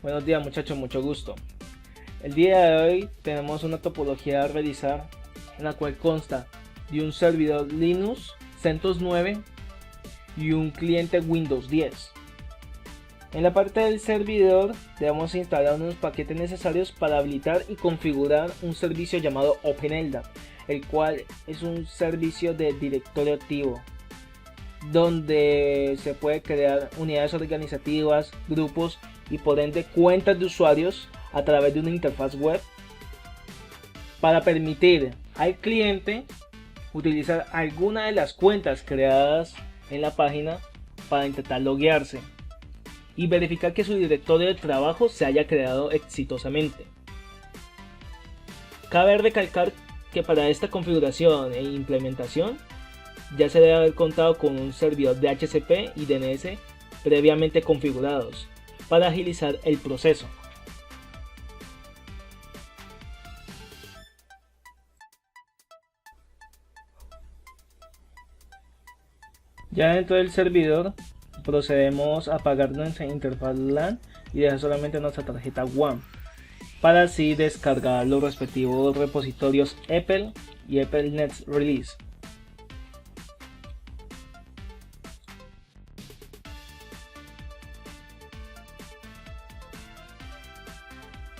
Buenos días muchachos, mucho gusto. El día de hoy tenemos una topología a realizar en la cual consta de un servidor Linux CentOS 9 y un cliente Windows 10. En la parte del servidor debemos instalar unos paquetes necesarios para habilitar y configurar un servicio llamado OpenLDAP, el cual es un servicio de directorio activo donde se puede crear unidades organizativas, grupos y por ende cuentas de usuarios a través de una interfaz web para permitir al cliente utilizar alguna de las cuentas creadas en la página para intentar loguearse y verificar que su directorio de trabajo se haya creado exitosamente. Cabe recalcar que para esta configuración e implementación ya se debe haber contado con un servidor DHCP y DNS previamente configurados para agilizar el proceso. Ya dentro del servidor procedemos a apagar nuestra interfaz LAN y dejar solamente nuestra tarjeta WAN para así descargar los respectivos repositorios EPEL y EPEL Next Release.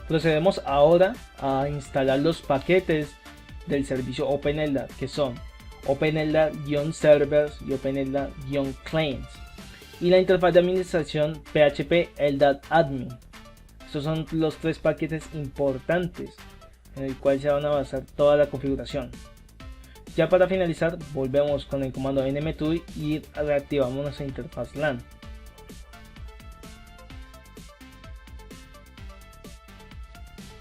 Procedemos ahora a instalar los paquetes del servicio OpenLDAP, que son OpenLDAP-servers y OpenLDAP-clients, y la interfaz de administración PHP LDAP admin. Estos son los tres paquetes importantes en el cual se van a basar toda la configuración. Ya para finalizar, volvemos con el comando nmtui y reactivamos nuestra interfaz LAN.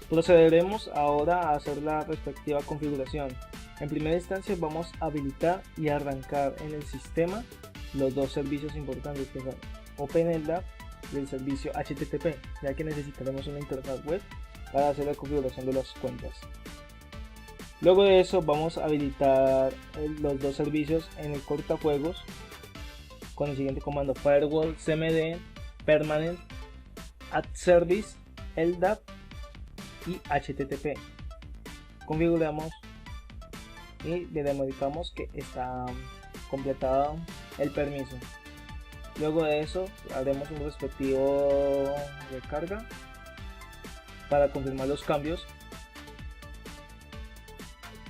Procederemos ahora a hacer la respectiva configuración. En primera instancia vamos a habilitar y arrancar en el sistema los dos servicios importantes que son OpenLDAP y el servicio HTTP, ya que necesitaremos una interfaz web para hacer la configuración de las cuentas. Luego de eso vamos a habilitar los dos servicios en el cortafuegos con el siguiente comando: firewall cmd permanent add service LDAP y HTTP. Configuramos y verificamos que está completado el permiso. Luego de eso haremos un respectivo recarga para confirmar los cambios.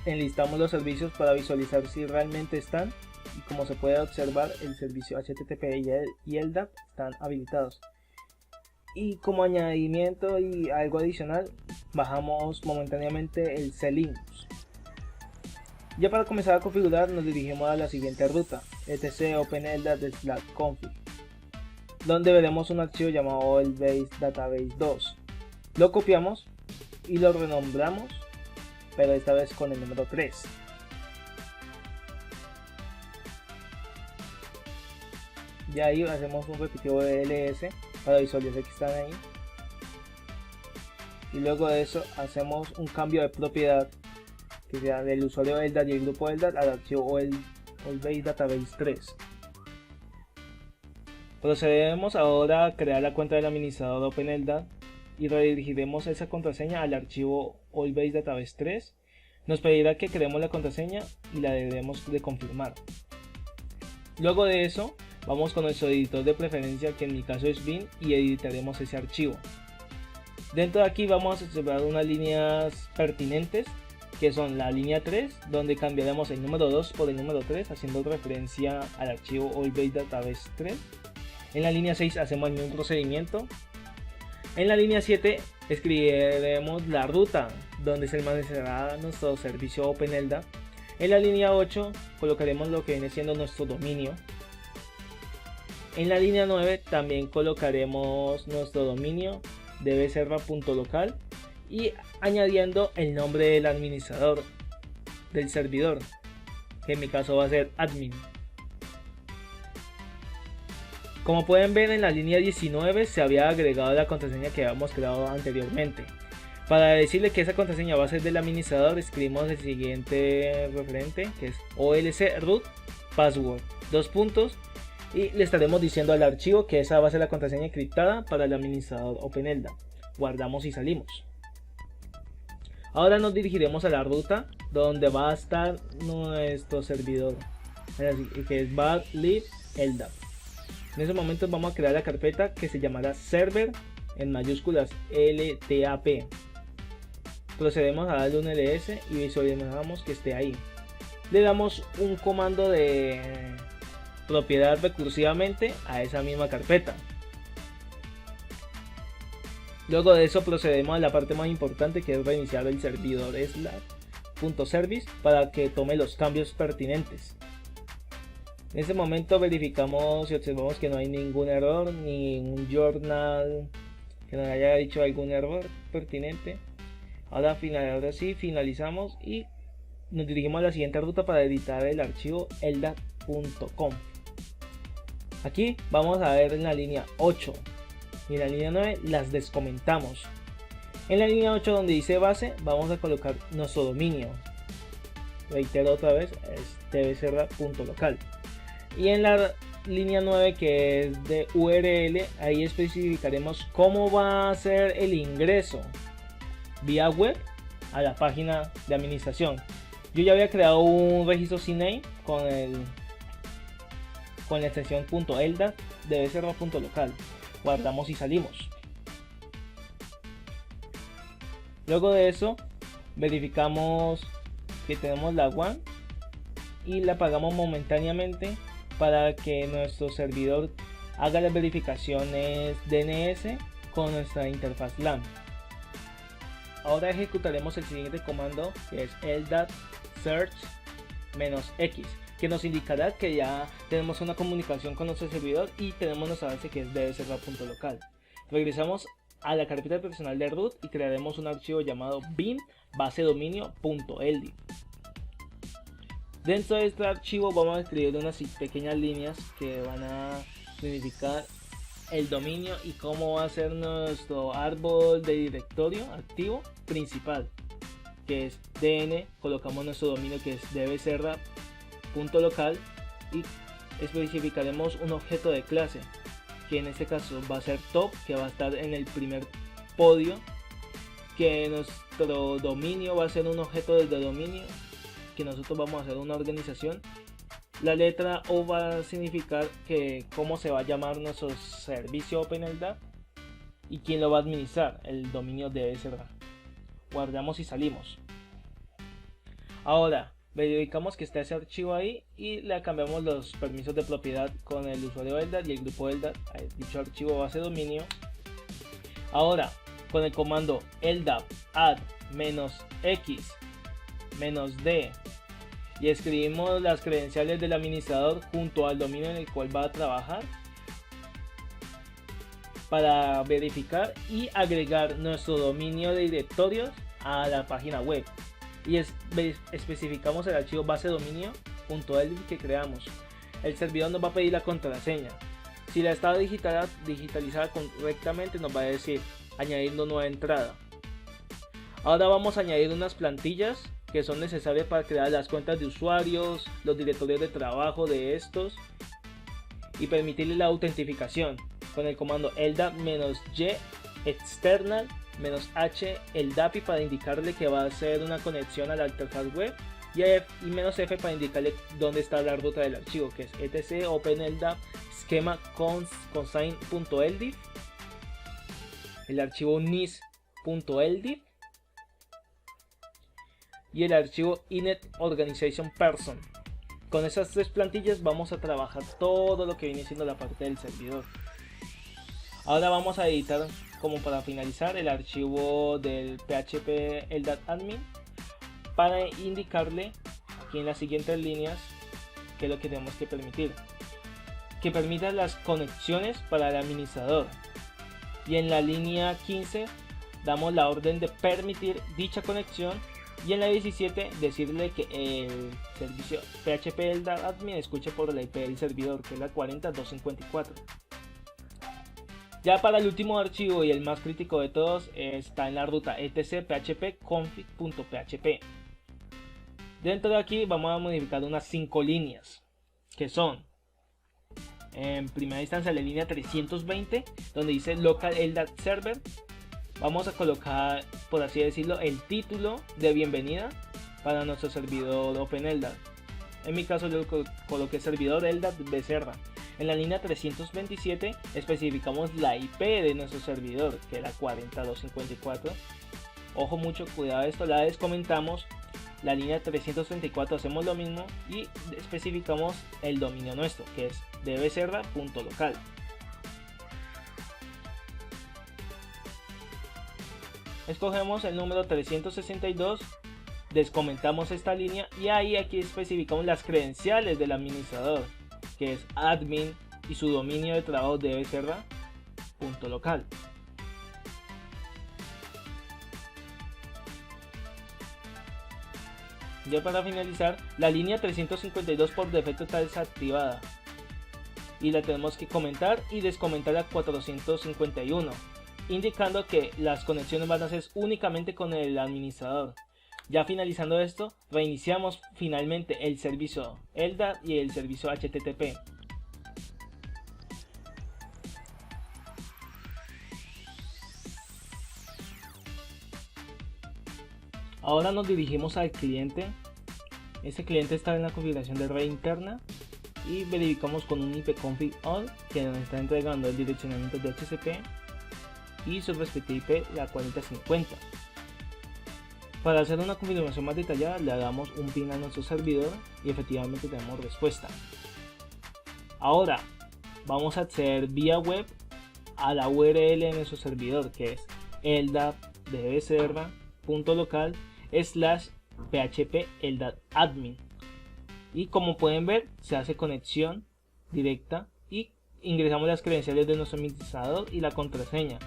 Enlistamos los servicios para visualizar si realmente están, y como se puede observar, el servicio HTTP y LDAP están habilitados. Y como añadimiento y algo adicional, bajamos momentáneamente el CLinux. Ya para comenzar a configurar nos dirigimos a la siguiente ruta, etc openldap/config, donde veremos un archivo llamado Oil-Based Database 2. Lo copiamos y lo renombramos, pero esta vez con el número 3. Ya ahí hacemos un repetitivo de ls para visualizar que están ahí, y luego de eso hacemos un cambio de propiedad que sea del usuario LDAP y el grupo LDAP al archivo Oil-Based Database 3. Procederemos ahora a crear la cuenta del administrador OpenLDAP y redirigiremos esa contraseña al archivo Oil-Based Database 3. Nos pedirá que creemos la contraseña y la debemos de confirmar. Luego de eso vamos con nuestro editor de preferencia, que en mi caso es Vim, y editaremos ese archivo. Dentro de aquí vamos a observar unas líneas pertinentes, que son la línea 3, donde cambiaremos el número 2 por el número 3, haciendo referencia al archivo Oil-Based Database 3. En la línea 6 hacemos el mismo procedimiento. En la línea 7 escribiremos la ruta donde se almacenará nuestro servicio OpenLDAP. En la línea 8 colocaremos lo que viene siendo nuestro dominio. En la línea 9 también colocaremos nuestro dominio dbserva.local y añadiendo el nombre del administrador del servidor, que en mi caso va a ser admin. Como pueden ver, en la línea 19 se había agregado la contraseña que habíamos creado anteriormente. Para decirle que esa contraseña va a ser del administrador, escribimos el siguiente referente, que es olc root password y le estaremos diciendo al archivo que esa va a ser la contraseña encriptada para el administrador OpenLDAP. Guardamos y salimos. Ahora nos dirigiremos a la ruta donde va a estar nuestro servidor, que es var.lib LDAP. En ese momento vamos a crear la carpeta que se llamará server en mayúsculas LTAP. Procedemos a darle un ls y visualizamos que esté ahí. Le damos un comando de propiedad recursivamente a esa misma carpeta. Luego de eso procedemos a la parte más importante, que es reiniciar el servidor slack.service para que tome los cambios pertinentes. En ese momento verificamos y observamos que no hay ningún error, ni un journal que nos haya dicho algún error pertinente. Ahora sí finalizamos y nos dirigimos a la siguiente ruta para editar el archivo ldap.conf. Aquí vamos a ver en la línea 8 y en la línea 9 las descomentamos. En la línea 8, donde dice base, vamos a colocar nuestro dominio. Reitero otra vez, es dbserra.local. Y en la línea 9, que es de URL, ahí especificaremos cómo va a ser el ingreso vía web a la página de administración. Yo ya había creado un registro CNAME con la extensión .ldap dbserra.local. Guardamos y salimos. Luego de eso verificamos que tenemos la WAN y la apagamos momentáneamente para que nuestro servidor haga las verificaciones DNS con nuestra interfaz LAN. Ahora ejecutaremos el siguiente comando, que es ldap search -x, que nos indicará que ya tenemos una comunicación con nuestro servidor y tenemos nuestra base, que es dbserra.local. Regresamos a la carpeta personal de root y crearemos un archivo llamado bin basedominio.ld. Dentro de este archivo vamos a escribir unas pequeñas líneas que van a significar el dominio y cómo va a ser nuestro árbol de directorio activo principal, que es dn, colocamos nuestro dominio, que es dbserra.local, y especificaremos un objeto de clase, que en este caso va a ser top, que va a estar en el primer podio, que nuestro dominio va a ser un objeto de dominio, que nosotros vamos a hacer una organización. La letra O va a significar que cómo se va a llamar nuestro servicio OpenLDAP y quién lo va a administrar, el dominio dbserra. Guardamos y salimos. Ahora verificamos que está ese archivo ahí y le cambiamos los permisos de propiedad con el usuario LDAP y el grupo LDAP a dicho archivo base dominio. Ahora con el comando ldap add -x -d y escribimos las credenciales del administrador junto al dominio en el cual va a trabajar para verificar y agregar nuestro dominio de directorios a la página web, y especificamos el archivo base dominio.ld que creamos. El servidor nos va a pedir la contraseña. Si la está digitalizada correctamente, nos va a decir añadiendo nueva entrada. Ahora vamos a añadir unas plantillas que son necesarias para crear las cuentas de usuarios, los directorios de trabajo de estos y permitirle la autentificación con el comando ldap-y external -h LDAPI para indicarle que va a hacer una conexión a la interfaz web, y -f para indicarle dónde está la ruta del archivo, que es etc openldap schema consign.ld, el archivo nis.ld y el archivo init organization person. Con esas tres plantillas vamos a trabajar todo lo que viene siendo la parte del servidor. Ahora vamos a editar, como para finalizar, el archivo del php ldap admin para indicarle aquí en las siguientes líneas qué es lo que tenemos que permitir. Que permita las conexiones para el administrador, y en la línea 15 damos la orden de permitir dicha conexión, y en la 17 decirle que el servicio php ldap admin escuche por la IP del servidor, que es la 40254. Ya para el último archivo y el más crítico de todos, está en la ruta etc php config.php. Dentro de aquí vamos a modificar unas 5 líneas, que son en primera instancia la línea 320 donde dice Local LDAP Server. Vamos a colocar, por así decirlo, el título de bienvenida para nuestro servidor OpenLDAP. En mi caso yo coloqué servidor LDAP Becerra. En la línea 327 especificamos la IP de nuestro servidor, que era 40254. Ojo, mucho cuidado a esto, la descomentamos. La línea 334 hacemos lo mismo y especificamos el dominio nuestro, que es dbecerra.local. Escogemos el número 362, descomentamos esta línea y ahí aquí especificamos las credenciales del administrador, que es admin y su dominio de trabajo dbecerra.local. Ya para finalizar, la línea 352 por defecto está desactivada y la tenemos que comentar y descomentar a 451, indicando que las conexiones van a ser únicamente con el administrador. Ya finalizando esto, reiniciamos finalmente el servicio LDAP y el servicio HTTP. Ahora nos dirigimos al cliente. Este cliente está en la configuración de red interna y verificamos con un ipconfig all que nos está entregando el direccionamiento de DHCP y su respectiva IP, la 4050. Para hacer una configuración más detallada le damos un ping a nuestro servidor y efectivamente tenemos respuesta. Ahora vamos a acceder vía web a la URL de nuestro servidor, que es ldap.dbecerra.local/php ldap-admin, y como pueden ver se hace conexión directa y ingresamos las credenciales de nuestro administrador y la contraseña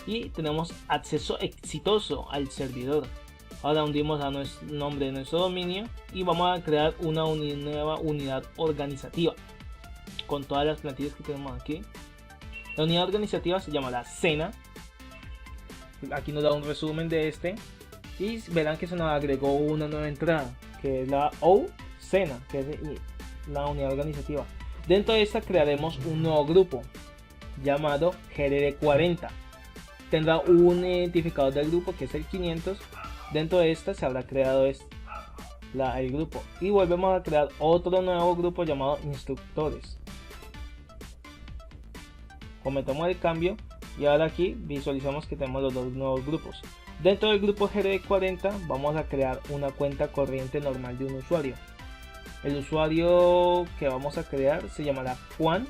y tenemos acceso exitoso al servidor. Ahora hundimos a nuestro nombre de nuestro dominio y vamos a crear una nueva unidad organizativa con todas las plantillas que tenemos aquí. La unidad organizativa se llamará Cena. Aquí nos da un resumen de este y verán que se nos agregó una nueva entrada, que es la Cena, que es la unidad organizativa. Dentro de esta crearemos un nuevo grupo llamado GRD40. Tendrá un identificador del grupo que es el 500. Dentro de esta se habrá creado el grupo y volvemos a crear otro nuevo grupo llamado instructores. Cometemos el cambio y ahora aquí visualizamos que tenemos los dos nuevos grupos. Dentro del grupo GRD40 vamos a crear una cuenta corriente normal de un usuario. El usuario que vamos a crear se llamará Juan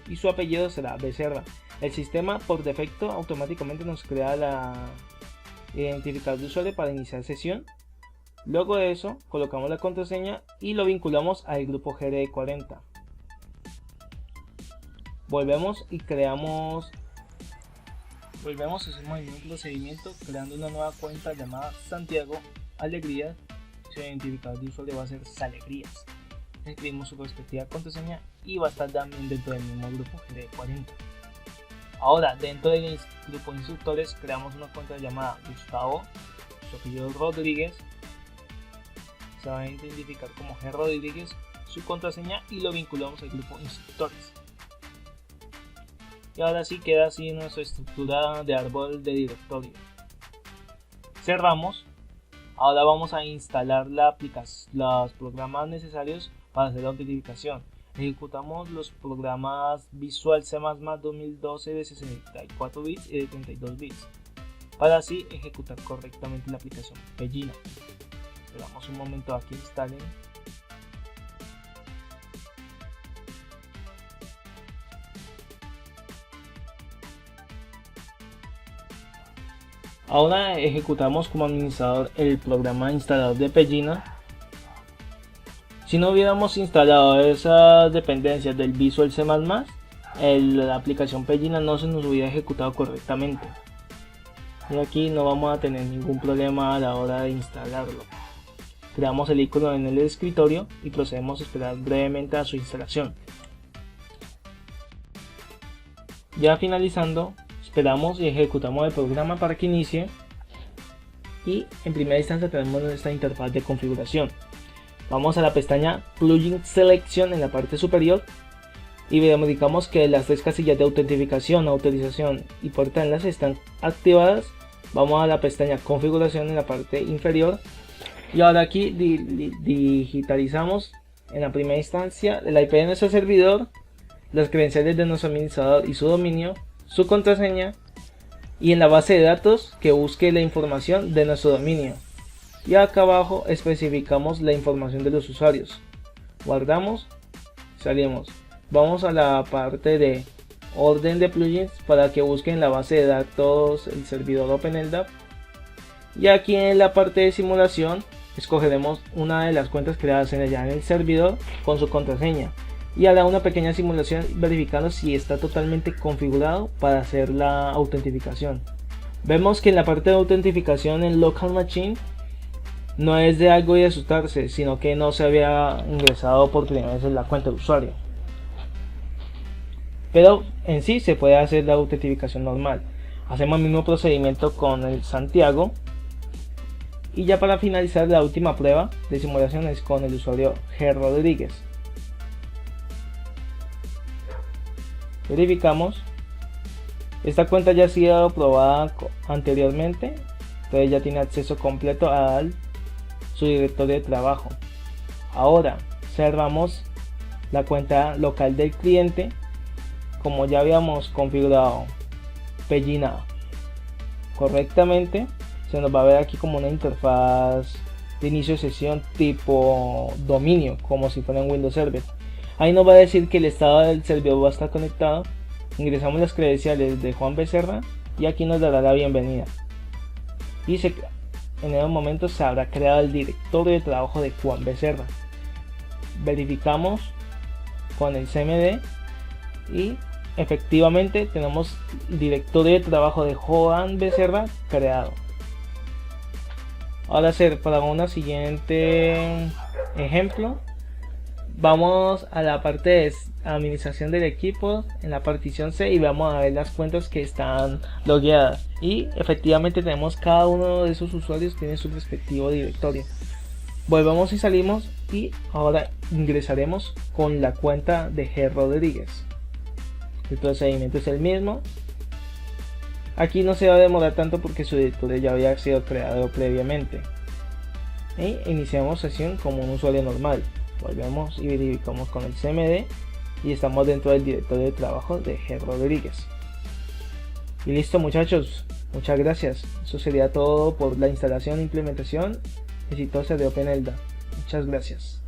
y su apellido será Becerra. El sistema por defecto automáticamente nos crea la identificador de usuario para iniciar sesión. Luego de eso colocamos la contraseña y lo vinculamos al grupo GRD40. Volvemos y hacemos el mismo procedimiento creando una nueva cuenta llamada Santiago Alegrías. Su identificador de usuario va a ser Salegrías. Escribimos su respectiva contraseña y va a estar también dentro del mismo grupo GRD40. Ahora dentro del grupo instructores creamos una cuenta llamada Gustavo, su apellido Rodríguez, se va a identificar como G Rodríguez, su contraseña y lo vinculamos al grupo instructores. Y ahora sí queda así nuestra estructura de árbol de directorio. Cerramos. Ahora vamos a instalar los programas necesarios para hacer la autentificación. Ejecutamos los programas Visual C++ 2012 de 64 bits y de 32 bits para así ejecutar correctamente la aplicación Pegina. Esperamos un momento a que instalen. Ahora ejecutamos como administrador el programa instalador de Pegina. Si no hubiéramos instalado esas dependencias del Visual C++, la aplicación Pegina no se nos hubiera ejecutado correctamente. Y aquí no vamos a tener ningún problema a la hora de instalarlo. Creamos el icono en el escritorio y procedemos a esperar brevemente a su instalación. Ya finalizando, esperamos y ejecutamos el programa para que inicie. Y en primera instancia tenemos nuestra interfaz de configuración. Vamos a la pestaña Plugin Selection en la parte superior y verificamos que las tres casillas de autentificación, autorización y puerta de enlace están activadas, vamos a la pestaña configuración en la parte inferior y ahora aquí digitalizamos en la primera instancia el IP de nuestro servidor, las credenciales de nuestro administrador y su dominio, su contraseña, y en la base de datos que busque la información de nuestro dominio. Y acá abajo especificamos la información de los usuarios. Guardamos, salimos. Vamos a la parte de orden de plugins para que busquen la base de datos el servidor OpenLDAP. Y aquí en la parte de simulación escogeremos una de las cuentas creadas en el servidor con su contraseña. Y hará una pequeña simulación verificando si está totalmente configurado para hacer la autentificación. Vemos que en la parte de autentificación en local machine no es de algo de asustarse, sino que no se había ingresado por primera vez en la cuenta de usuario. Pero en sí se puede hacer la autentificación normal. Hacemos el mismo procedimiento con el Santiago. Y ya para finalizar, la última prueba de simulación es con el usuario G. Rodríguez. Verificamos. Esta cuenta ya ha sido probada anteriormente, entonces ya tiene acceso completo a su directorio de trabajo. Ahora cerramos la cuenta local del cliente. Como ya habíamos configurado Pegina correctamente, se nos va a ver aquí como una interfaz de inicio de sesión tipo dominio, como si fuera en Windows Server. Ahí nos va a decir que el estado del servidor va a estar conectado. Ingresamos las credenciales de Juan Becerra y aquí nos dará la bienvenida. Y en el momento se habrá creado el directorio de trabajo de Juan Becerra. Verificamos con el CMD y efectivamente tenemos el directorio de trabajo de Juan Becerra creado. Ahora para un siguiente ejemplo, vamos a la parte de administración del equipo en la partición C y vamos a ver las cuentas que están logueadas y efectivamente tenemos cada uno de esos usuarios tiene su respectivo directorio. Volvemos y salimos y ahora ingresaremos con la cuenta de G. Rodríguez. El procedimiento es el mismo. Aquí no se va a demorar tanto porque su directorio ya había sido creado previamente. Y iniciamos sesión como un usuario normal. Volvemos y verificamos con el CMD y estamos dentro del directorio de trabajo de G. Rodríguez. Y listo, muchachos, muchas gracias. Eso sería todo por la instalación e implementación exitosa de OpenLDAP. Muchas gracias.